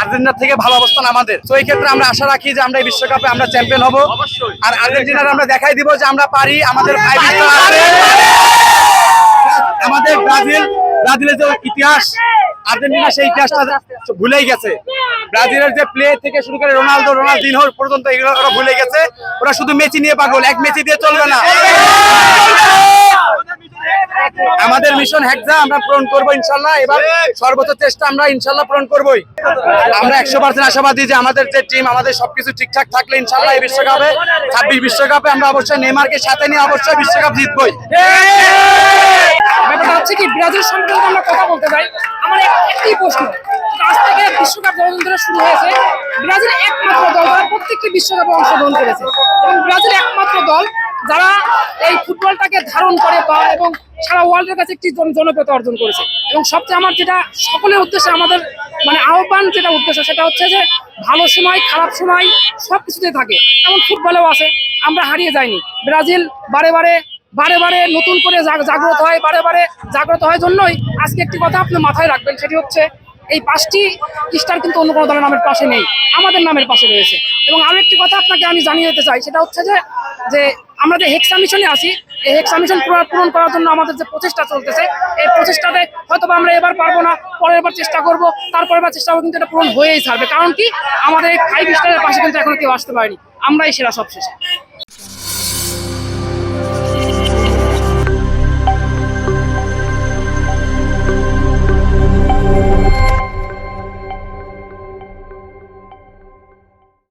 আর্জেন্টিনার থেকে ভালো অবস্থান আমাদের। তো এই ক্ষেত্রে আমরা আশা রাখি যে আমরা এই বিশ্বকাপে আমরা চ্যাম্পিয়ন হব। আর আর্জেন্টিনার আমরা দেখাই দিব যে আমরা পারি। আমাদের আমাদের ব্রাজিলের যে ইতিহাস, আর্জেন্টিনা সেই ইতিহাসটা ভুলেই গেছে। ব্রাজিলের যে প্লে থেকে শুরু করে রোনালদিনহো পর্যন্ত এগুলো ওরা ভুলে গেছে। ওরা শুধু মেসি নিয়ে পাগল, এক মেসি দিয়ে চলবে না। আমাদের মিশন হেক্সা আমরা পূরণ করবো ইনশাল্লাহ। এবার সর্বোচ্চ চেষ্টা আমরা ইনশাল্লাহ পূরণ করবোই। আমরা 100% আশাবাদী যে আমাদের যে টিম, আমাদের সবকিছু ঠিকঠাক থাকলে ইনশাল্লাহ এই বিশ্বকাপে 26 বিশ্বকাপে আমরা অবশ্যই নেইমারকে সাথে নিয়ে অবশ্যই বিশ্বকাপ জিতবই। ব্যাপারটা হচ্ছে কি, ব্রাজিল সম্পর্কে আমরা কথা বলতে চাই। আমার একটি প্রশ্ন, আজ থেকে বিশ্বকাপ যতদিন ধরে শুরু হয়েছে, ব্রাজিল একমাত্র দল যারা প্রত্যেকটি বিশ্বকাপে অংশগ্রহণ করেছে, এবং ব্রাজিল একমাত্র দল যারা এই ফুটবলটাকে ধারণ করে বা এবং সারা ওয়ার্ল্ডের কাছে একটি জনপ্রিয়তা অর্জন করেছে। এবং সবচেয়ে আমার যেটা সকলের উদ্দেশ্যে আমাদের মানে আহ্বান, যেটা উদ্দেশ্য সেটা হচ্ছে যে ভালো সময় খারাপ সময় সব কিছুতে থাকে, এমন ফুটবলেও আছে। আমরা হারিয়ে যাইনি। ব্রাজিল বারে বারে নতুন করে জাগ্রত হয়, বারে জাগ্রত হয় জন্যই আজকে একটি কথা আপনি মাথায় রাখবেন, সেটি হচ্ছে এই 5টি স্টার কিন্তু অন্য কোনো দলের নামের পাশে নেই, আমাদের নামের পাশে রয়েছে। এবং আরো একটি কথা আপনাকে আমি জানিয়ে দিতে চাই, সেটা হচ্ছে যে আমরা যে হেক্সা মিশনে আছি, এই হেক্সা মিশন পূরণ করার জন্য আমাদের যে প্রচেষ্টা চলতেছে, এই প্রচেষ্টাতে হয়তো আমরা এবার পারবো না, পরের বার চেষ্টা করব, তারপরের বার চেষ্টা করবো, কিন্তু এটা পূরণ হয়েই ছাড়বে। কারণ কি, আমাদের এই 5 স্টারের পাশে কিন্তু এখনো কেউ আসতে পারেনি, আমরাই সেরা সবশেষে।